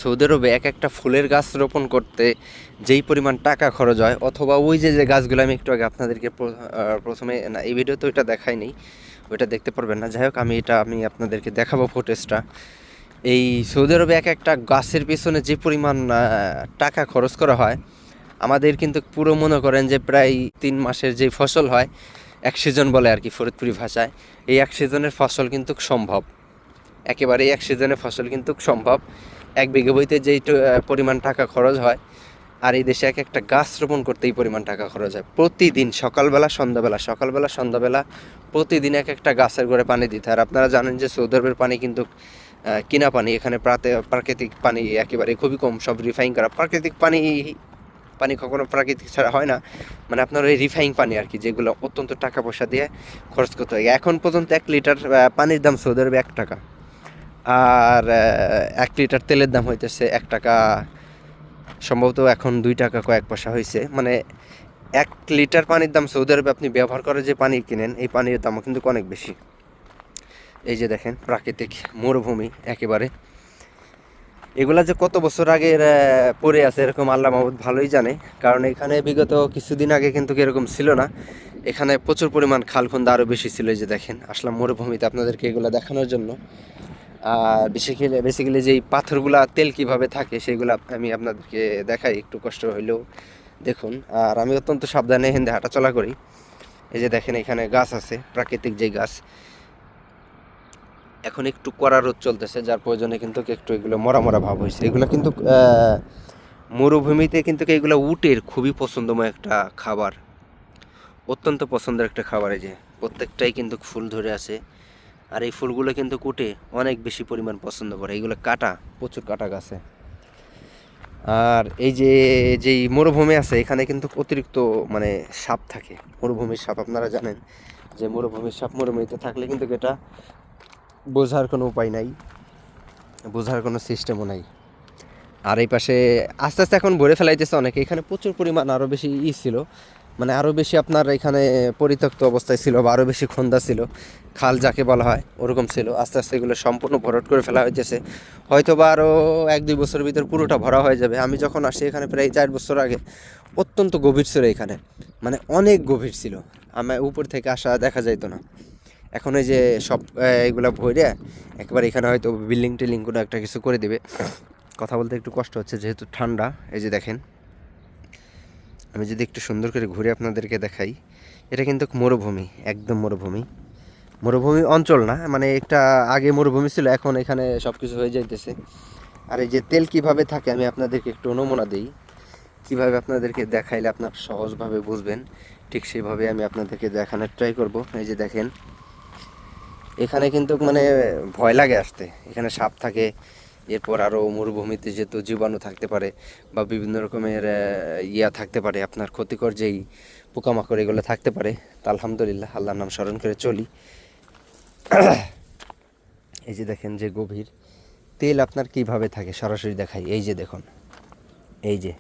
Saudi আরবে এক একটা ফুলের গাছ রোপণ করতে যেই পরিমাণ টাকা খরচ হয়, অথবা ওই যে যে গাছগুলো আমি একটু আগে আপনাদেরকে প্রথমে না, এই ভিডিওতে ওইটা দেখাইনি, ওইটা দেখতে পারবেন না। যাই হোক, আমি আপনাদেরকে দেখাবো ফুটেজটা। এই সৌদি আরবে এক একটা গাছের পিছনে যে পরিমাণ টাকা খরচ করা হয়, আমাদের কিন্তু পুরো মনে করেন যে প্রায় 3 মাসের যে ফসল হয়, এক সিজন বলে আর কি ফরিদপুরি ভাষায়, এই এক সিজনের ফসল কিন্তু সম্ভব, একেবারে এক সিজনের ফসল কিন্তু সম্ভব। 1 বিঘা বইতে যেই পরিমাণ টাকা খরচ হয়, আর এই দেশে এক একটা গাছ রোপণ করতে এই পরিমাণ টাকা খরচ হয়। প্রতিদিন সকালবেলা সন্ধ্যাবেলা প্রতিদিন এক একটা গাছের গোড়ায় পানি দিতে হয়। আর আপনারা জানেন যে সৌদি আরবের পানি কিন্তু কিনা পানি, এখানে প্রাকৃতিক পানি একেবারে খুবই কম, সব রিফাইন করা। প্রাকৃতিক পানি পানি কখনো প্রাকৃতিক ছাড়া হয় না, মানে আপনার ওই রিফাইন পানি আর কি, যেগুলো অত্যন্ত টাকা পয়সা দিয়ে খরচ করতে হয়। এখন পর্যন্ত 1 লিটার পানির দাম সৌদি আরবে 1 টাকা, আর 1 লিটার তেলের দাম হইতেছে 1 টাকা, সম্ভবত এখন 2 টাকা কয়েক পয়সা হয়েছে। মানে 1 লিটার পানির দাম সৌদি আরবে আপনি ব্যবহার করে যে পানি কিনেন, এই পানির দামও কিন্তু অনেক বেশি। এই যে দেখেন প্রাকৃতিক মরুভূমি একেবারে, এগুলা যে কত বছর আগের পড়ে আছে এরকম আল্লাহ মাহমুদ ভালোই জানে। কারণ এখানে বিগত কিছুদিন আগে কিন্তু এরকম ছিল না, এখানে প্রচুর পরিমাণ খালখুন্দা আরও বেশি ছিল। এই যে দেখেন, আসলাম মরুভূমিতে আপনাদেরকে এগুলো দেখানোর জন্য। আর বেসিক্যালি যেই পাথরগুলা তেল কিভাবে থাকে সেগুলো আমি আপনাদেরকে দেখাই, একটু কষ্ট হইলেও দেখুন। আর আমি অত্যন্ত সাবধানে হেন্দে হাঁটাচলা করি। এই যে দেখেন এখানে গাছ আছে, প্রাকৃতিক যে গাছ। এখন একটু কড়া রোদ চলতেছে, যার প্রয়োজনে কিন্তু একটু এগুলো মরা মরা ভাব হয়েছে। এগুলো কিন্তু মরুভূমিতে কিন্তু এগুলো উটের খুবই পছন্দময় একটা খাবার, অত্যন্ত পছন্দের একটা খাবার। এই যে প্রত্যেকটাই কিন্তু ফুল ধরে আছে, আর এই ফুলগুলো কিন্তু কুটে অনেক বেশি পরিমাণ পছন্দ করে। এইগুলো কাটা, প্রচুর কাটা গাছে। আর এই যে যেই মরুভূমি আছে, এখানে কিন্তু অতিরিক্ত মানে সাপ থাকে, মরুভূমির সাপ। আপনারা জানেন যে মরুভূমির সাপ মরুভূমিতে থাকলে কিন্তু এটা বোঝার কোনো উপায় নাই, বোঝার কোনো সিস্টেমও নাই। আর এই পাশে আস্তে আস্তে এখন ভরে ফেলাইতেছে অনেকে। এখানে প্রচুর পরিমাণ আরও বেশি ছিল, মানে আরও বেশি আপনার এখানে পরিত্যক্ত অবস্থায় ছিল, বা আরও বেশি খন্দা ছিল, খাল যাকে বলা হয় ওরকম ছিল। আস্তে আস্তে এগুলো সম্পূর্ণ ভরাট করে ফেলা হয়েছে, হয়তো বা আরও 1-2 বছরের ভিতর পুরোটা ভরা হয়ে যাবে। আমি যখন আসি এখানে প্রায় 4 বছর আগে, অত্যন্ত গভীর ছিল এখানে, মানে অনেক গভীর ছিল, আমার উপর থেকে আসা দেখা যাইতো না। এখন এই যে সব এগুলা ভরে একবার এখানে হয়তো বিল্ডিং টিল্ডিং কোনো একটা কিছু করে দেবে। কথা বলতে একটু কষ্ট হচ্ছে যেহেতু ঠান্ডা। এই যে দেখেন, আমি যদি একটু সুন্দর করে ঘুরে আপনাদেরকে দেখাই, এটা কিন্তু মরুভূমি, একদম মরুভূমি, মরুভূমি অঞ্চল না, মানে একটা আগে মরুভূমি ছিল, এখন এখানে সব কিছু হয়ে যাইতেছে। আর এই যে তেল কিভাবে থাকে আমি আপনাদেরকে একটু নমুনা দিই, কিভাবে আপনাদেরকে দেখাইলে আপনার সহজভাবে বুঝবেন, ঠিক সেভাবে আমি আপনাদেরকে দেখানোর ট্রাই করব। এই যে দেখেন, এখানে কিন্তু মানে ভয় লাগে আসতে, এখানে সাপ থাকে। এরপর আরও মরুভূমিতে যেহেতু জীবাণু থাকতে পারে, বা বিভিন্ন রকমের ইয়া থাকতে পারে, আপনার ক্ষতিকর যেই পোকামাকড় এগুলো থাকতে পারে। তা আলহামদুলিল্লাহ আল্লাহর নাম স্মরণ করে চলি। এই যে দেখেন যে গভীর তেল আপনার কিভাবে থাকে সরাসরি দেখাই। এই যে দেখুন, এই যে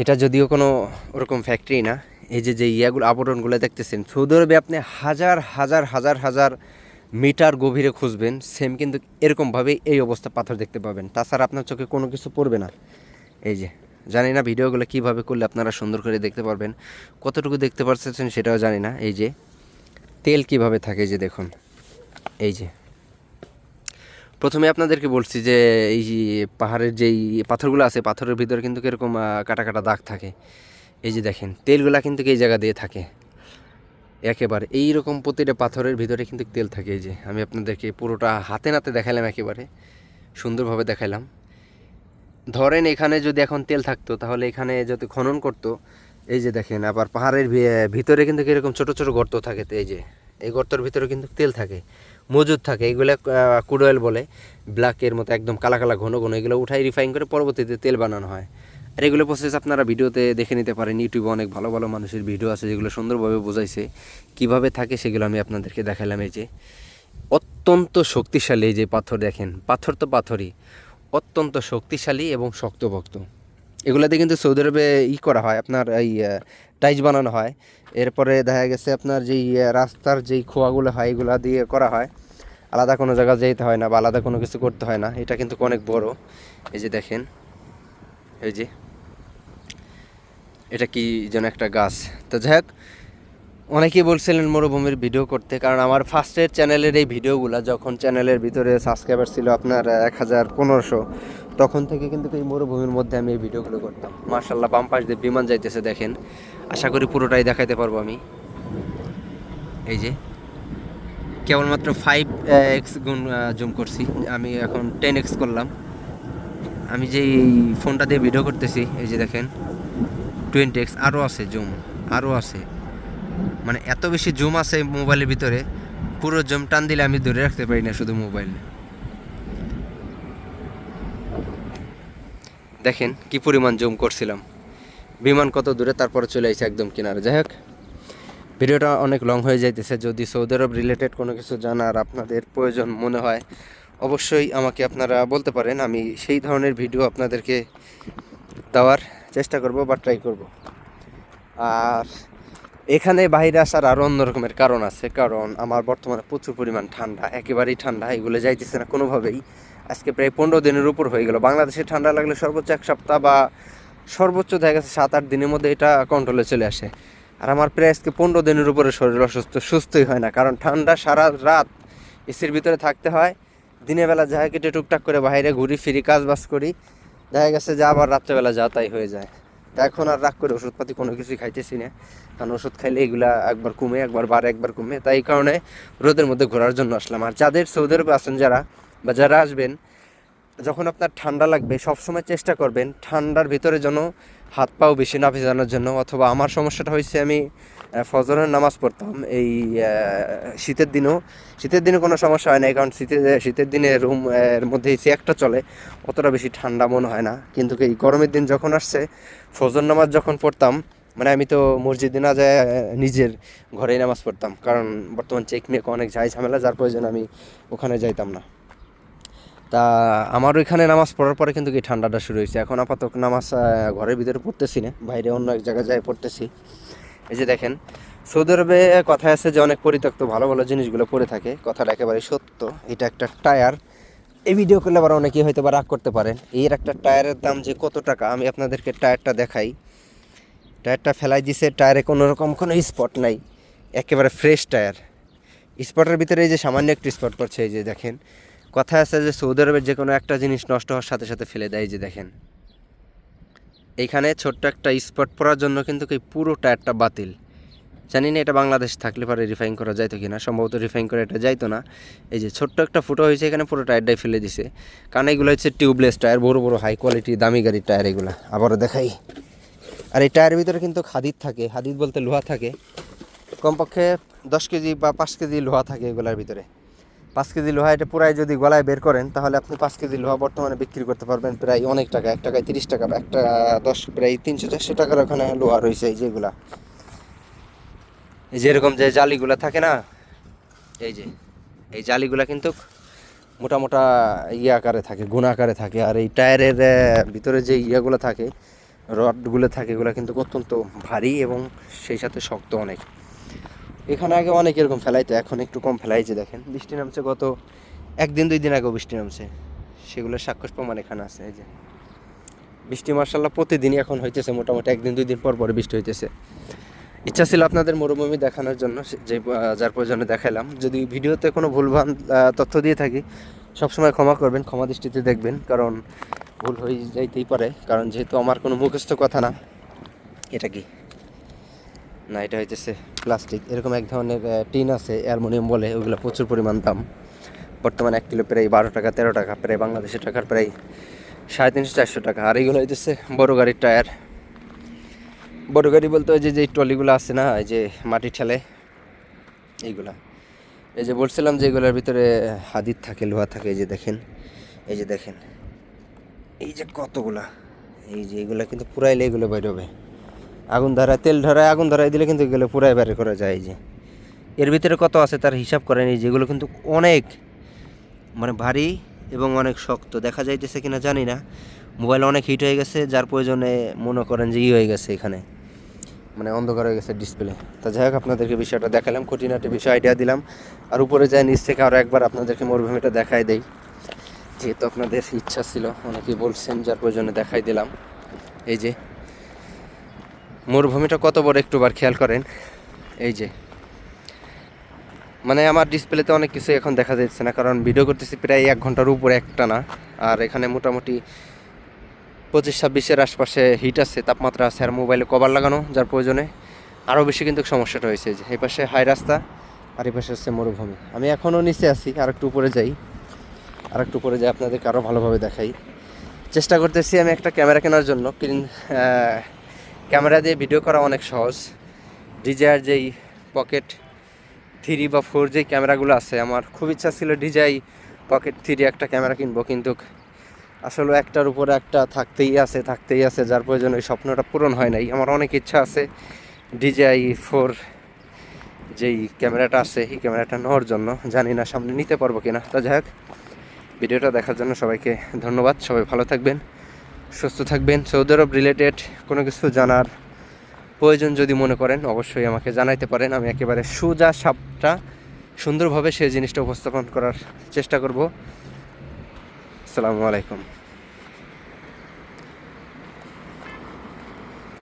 এটা যদিও কোনো ওরকম ফ্যাক্টরি না, এই যে যে ইয়াগুলো আবরণগুলো দেখতেছেন, সৌদি আরবে আপনি হাজার হাজার হাজার হাজার মিটার গভীরে খুঁজবেন, সেম কিন্তু এরকমভাবেই এই অবস্থা পাথর দেখতে পাবেন। তাছাড়া আপনার চোখে কোনো কিছু পড়বে না। এই যে জানি না ভিডিওগুলো কীভাবে করলে আপনারা সুন্দর করে দেখতে পারবেন, কতটুকু দেখতে পাচ্ছেন সেটাও জানি না। এই যে তেল কিভাবে থাকে, যে দেখুন, এই যে প্রথমে আপনাদেরকে বলছি যে এই পাহাড়ের যেই পাথরগুলো আছে, পাথরের ভিতরে কিন্তু এরকম কাটা কাটা দাগ থাকে। এই যে দেখেন তেলগুলা কিন্তু এই জায়গা দিয়ে থাকে, একেবারে এইরকম প্রতিটা পাথরের ভিতরে কিন্তু তেল থাকে। এই যে আমি আপনাদেরকে পুরোটা হাতে নাতে দেখাইলাম, একেবারে সুন্দরভাবে দেখাইলাম। ধরেন এখানে যদি এখন তেল থাকতো, তাহলে এখানে যদি খনন করতো, এই যে দেখেন আবার পাহাড়ের ভিতরে কিন্তু এরকম ছোটো ছোটো গর্ত থাকে। তো এই যে এই গর্তের ভিতরে কিন্তু তেল থাকে, মজুদ থাকে। এইগুলো ক্রুড অয়েল বলে, ব্ল্যাকের মতো একদম কালা কালা ঘন ঘন, এগুলো উঠাই রিফাইন করে পরবর্তীতে তেল বানানো হয়। আর এগুলো প্রসেস আপনারা ভিডিওতে দেখে নিতে পারেন, ইউটিউবে অনেক ভালো ভালো মানুষের ভিডিও আছে যেগুলো সুন্দরভাবে বোঝাইছে কীভাবে থাকে, সেগুলো আমি আপনাদেরকে দেখালাম। এই যে অত্যন্ত শক্তিশালী এই যে পাথর দেখেন, পাথর তো পাথরই, অত্যন্ত শক্তিশালী এবং শক্তপোক্ত। এগুলোতে কিন্তু সৌদি আরবে করা হয়, আপনার এই টাইলস বানানো হয়। এরপরে দেখা গেছে আপনার যেই রাস্তার যেই খোয়াগুলো হয় এগুলো দিয়ে করা হয়। আলাদা কোনো জায়গা যেতে হয় না বা আলাদা কোনো কিছু করতে হয় না। এটা কিন্তু অনেক বড়। এই যে দেখেন, এই যে এটা কি যেন একটা গাছ। তো যাই হোক, অনেকেই বলছিলেন মরুভূমির ভিডিও করতে, কারণ আমার ফার্স্টের চ্যানেলের এই ভিডিওগুলো যখন চ্যানেলের ভিতরে সাবস্ক্রাইবার ছিল আপনার 1000-1500, তখন থেকে কিন্তু এই মরুভূমির মধ্যে আমি এই ভিডিওগুলো করতাম। মার্শাল্লাহ, বাম পাশ দিয়ে বিমান যাইতেছে দেখেন। আশা করি পুরোটাই দেখাতে পারবো আমি। এই যে কেবলমাত্র 5x গুণ জুম করছি, আমি এখন 10x করলাম। আমি যে ফোনটা দিয়ে ভিডিও করতেছি, এই যে দেখেন 20x, আরও আছে জুম, আরও আছে। মানে এত বেশি জুম আছে মোবাইলের ভিতরে, পুরো জুম টান দিলে আমি ধরে রাখতে পারি না শুধু মোবাইল। দেখেন কি পরিমাণ জুম করছিলাম, বিমান কত দূরে, তারপরে চলে আসছে একদম কিনারে। যাই হোক, ভিডিওটা অনেক লং হয়ে যাইতেছে। যদি সৌদি আরব রিলেটেড কোনো কিছু জানার আপনাদের প্রয়োজন মনে হয়, অবশ্যই আমাকে আপনারা বলতে পারেন। আমি সেই ধরনের ভিডিও আপনাদেরকে দেওয়ার চেষ্টা করব বা ট্রাই করব। আর এখানে বাইরে আসার আরও অন্য রকমের কারণ আছে, কারণ আমার বর্তমানে প্রচুর পরিমাণ ঠান্ডা, একেবারেই ঠান্ডা, এগুলো যাইতেছে না কোনোভাবেই। আজকে প্রায় 15 দিনের উপর হয়ে গেল। বাংলাদেশে ঠান্ডা লাগলে সর্বোচ্চ 1 সপ্তাহ বা সর্বোচ্চ দেখা গেছে 7-8 দিনের মধ্যে এটা কন্ট্রোলে চলে আসে। আর আমার প্রায় আজকে 15 দিনের উপরে শরীর সুস্থই হয় না, কারণ ঠান্ডা সারা রাত এসির ভিতরে থাকতে হয়। দিনের বেলা যাই কেটে টুকটাক করে বাইরে ঘুরি ফিরি, কাজ বাজ করি, দেখা গেছে যে আবার রাত্রেবেলা যা তাই হয়ে যায়। তা এখন আর রাগ করে ওষুধপাতি কোনো কিছুই খাইতেছি না, কারণ ওষুধ খাইলে এগুলা একবার কমে, একবার বাড়ে, একবার কমে। তাই এই কারণে রোদের মধ্যে ঘোরার জন্য আসলাম। আর যাদের সৌদি আরবে আছেন যারা, বা যারা আসবেন, যখন আপনার ঠান্ডা লাগবে সবসময় চেষ্টা করবেন ঠান্ডার ভিতরে যেন হাত পাও বেশি না ভেজানোর জন্য। অথবা আমার সমস্যাটা হয়েছে, আমি ফজরের নামাজ পড়তাম এই শীতের দিনে কোনো সমস্যা হয় না, কারণ শীতের দিনে রুম এর মধ্যে এসি একটা চলে, অতটা বেশি ঠান্ডা মনে হয় না। কিন্তু এই গরমের দিন যখন আসছে, ফজর নামাজ যখন পড়তাম, মানে আমি তো মসজিদে না যায় নিজের ঘরেই নামাজ পড়তাম, কারণ বর্তমান চেক মেক অনেক ঝামেলা, যার প্রয়োজন আমি ওখানে যাইতাম না। তা আমার ওইখানে নামাজ পড়ার পরে কিন্তু এই ঠান্ডাটা শুরু হয়েছে। এখন আপাতত নামাজ ঘরের ভিতরে পড়তেছি না, বাইরে অন্য এক জায়গায় যাই পড়তেছি। এই যে দেখেন, সৌদি আরবে কথায় আছে যে অনেক পরিত্যক্ত ভালো ভালো জিনিসগুলো পড়ে থাকে, কথাটা একেবারে সত্য। এটা একটা টায়ার, এই ভিডিও করলে আবার অনেকেই হয়তো বা রাগ করতে পারেন। এর একটা টায়ারের দাম যে কত টাকা, আমি আপনাদেরকে টায়ারটা দেখাই। টায়ারটা ফেলাই দিছে, টায়ারে কোনো রকম কোনো স্পট নাই, একেবারে ফ্রেশ টায়ার। স্পটের ভিতরে এই যে সামান্য একটু স্পট পড়ছে, এই যে দেখেন। কথা আছে যে সৌদি আরবের যে কোনো একটা জিনিস নষ্ট হওয়ার সাথে সাথে ফেলে দেয়। যে দেখেন, এইখানে ছোট্ট একটা স্পট পড়ার জন্য কিন্তু এই পুরো টায়ারটা বাতিল। জানি না এটা বাংলাদেশ থাকলে পরে রিফাইন করা যাইতো কিনা, সম্ভবত রিফাইন করে এটা যাইতো না। এই যে ছোট্ট একটা ফুটো হয়েছে এখানে, পুরো টায়ারটাই ফেলে দিছে। কারণ এগুলো হচ্ছে টিউবলেস টায়ার, বড় বড় হাই কোয়ালিটি দামি গাড়ির টায়ার এগুলো। আবারও দেখাই। আর এই টায়ারের ভিতরে কিন্তু হাদিদ থাকে, হাদিদ বলতে লোহা থাকে, কমপক্ষে 10 কেজি বা 5 কেজি লোহা থাকে এগুলোর ভিতরে। 5 কেজি লোহা এটা পুরাই যদি গলায় বের করেন, তাহলে আপনি 5 কেজি লোহা বর্তমানে বিক্রি করতে পারবেন প্রায় অনেক টাকা। 1 টাকায় 30 টাকা, একটা 10 প্রায় 300-400 টাকার ওখানে লোহা রয়েছে। এই যেগুলা, এই যেরকম যে জালিগুলা থাকে না, এই যে এই জালিগুলা কিন্তু মোটা মোটা আকারে থাকে, গুণ আকারে থাকে। আর এই টায়ারের ভিতরে যে ইয়াগুলো থাকে, রডগুলো থাকে, এগুলো কিন্তু অত্যন্ত ভারী এবং সেই সাথে শক্ত অনেক। এখানে আগে অনেক এরকম ফেলাইতো, এখন একটু কম ফেলাইছে। দেখেন বৃষ্টি নামছে, গত 1-2 দিন আগেও বৃষ্টি নামছে, সেগুলোর সাক্ষ্য প্রমাণ এখানে আছে। এই যে বৃষ্টি মার্শাল্লাহ প্রতিদিনই এখন হইতেছে, মোটামুটি 1-2 দিন পর বৃষ্টি হইতেছে। ইচ্ছা ছিল আপনাদের মরুভূমি দেখানোর জন্য, যে যার প্রয়োজনে দেখালাম। যদি ভিডিওতে কোনো ভুলভাল তথ্য দিয়ে থাকি, সবসময় ক্ষমা করবেন, ক্ষমা দৃষ্টিতে দেখবেন, কারণ ভুল হয়ে যাইতেই পারে। কারণ যেহেতু আমার কোনো মুখস্থ কথা না। এটা কি না, এটা হইতেছে প্লাস্টিক। এরকম এক ধরনের টিন আছে, অ্যালুমিনিয়াম বলে, ওইগুলো প্রচুর পরিমাণ দাম। বর্তমানে 1 কিলো প্রায় 12 টাকা 13 টাকা, প্রায় বাংলাদেশের টাকার প্রায় 350-400 টাকা। আর এইগুলো হইতেছে বড় গাড়ির টায়ার। বড় গাড়ি বলতে ওই যে ট্রলিগুলো আছে না, এই যে মাটি ঠেলে, এইগুলা। এই যে বলছিলাম যে এগুলোর ভিতরে হাদিদ থাকে, লোহা থাকে। এই যে দেখেন, এই যে দেখেন, এই যে কতগুলা, এই যে এগুলো কিন্তু পুরাইলে এগুলো বেরোবে। আগুন ধরায়, তেল ধরায়, আগুন ধরায় দিলে কিন্তু এগুলো পুরাই বের করা যায়। এই যে এর ভিতরে কত আছে তার হিসাব করেন। এই যেগুলো কিন্তু অনেক মানে ভারী এবং অনেক শক্ত। দেখা যাইতেছে কিনা জানি না, মোবাইল অনেক হিট হয়ে গেছে, যার প্রয়োজনে মনে করেন যে হয়ে গেছে এখানে। মানে অন্ধকার হয়ে গেছে ডিসপ্লে। তা যাই হোক, আপনাদেরকে বিষয়টা দেখালাম, খুঁটিনাটি বিষয় আইডিয়া দিলাম। আর উপরে যায় নিচ থেকে আরও একবার আপনাদেরকে মরুভূমিটা দেখাই দেই, যেহেতু আপনাদের ইচ্ছা ছিল, অনেকেই বলছেন, যার প্রয়োজনে দেখাই দিলাম। এই যে মরুভূমিটা কত বড় একটু বার খেয়াল করেন। এই যে মানে আমার ডিসপ্লেতে অনেক কিছু এখন দেখা যাচ্ছে না, কারণ ভিডিও করতেছি প্রায় 1 ঘন্টার উপরে একটা না। আর এখানে মোটামুটি 25-26-এর আশপাশে হিট আছে, তাপমাত্রা আছে, আর মোবাইলে কভার লাগানো, যার প্রয়োজনে আরও বেশি কিন্তু সমস্যাটা হয়েছে। যে এই পাশে হাই রাস্তা আর এই পাশে হচ্ছে মরুভূমি। আমি এখনও নিচে আছি, আর একটু উপরে যাই, আপনাদেরকে আরও ভালোভাবে দেখাই। চেষ্টা করতেছি আমি একটা ক্যামেরা কেনার জন্য, ক্যামেরা দিয়ে ভিডিও করা অনেক সহজ। ডিজাইয়ের যেই পকেট 3 বা 4 যেই ক্যামেরাগুলো আছে, আমার খুব ইচ্ছা ছিল ডিজাই পকেট 3 একটা ক্যামেরা কিনবো, কিন্তু আসলে একটার উপরে একটা থাকতেই আছে, যার প্রয়োজন ওই স্বপ্নটা পূরণ হয় নাই। আমার অনেক ইচ্ছা আছে DJI 4 যেই ক্যামেরাটা আছে, এই ক্যামেরাটা নেওয়ার জন্য। জানি না সামনে নিতে পারবো কিনা। তা যাই হোক, ভিডিওটা দেখার জন্য সবাইকে ধন্যবাদ। সবাই ভালো থাকবেন, সুস্থ থাকবেন। সৌদি আরব রিলেটেড কোনো কিছু জানার প্রয়োজন যদি মনে করেন, অবশ্যই আমাকে জানাইতে পারেন। আমি একেবারে সোজা সাপটা সুন্দরভাবে সেই জিনিসটা উপস্থাপন করার চেষ্টা করব। আসসালামু আলাইকুম।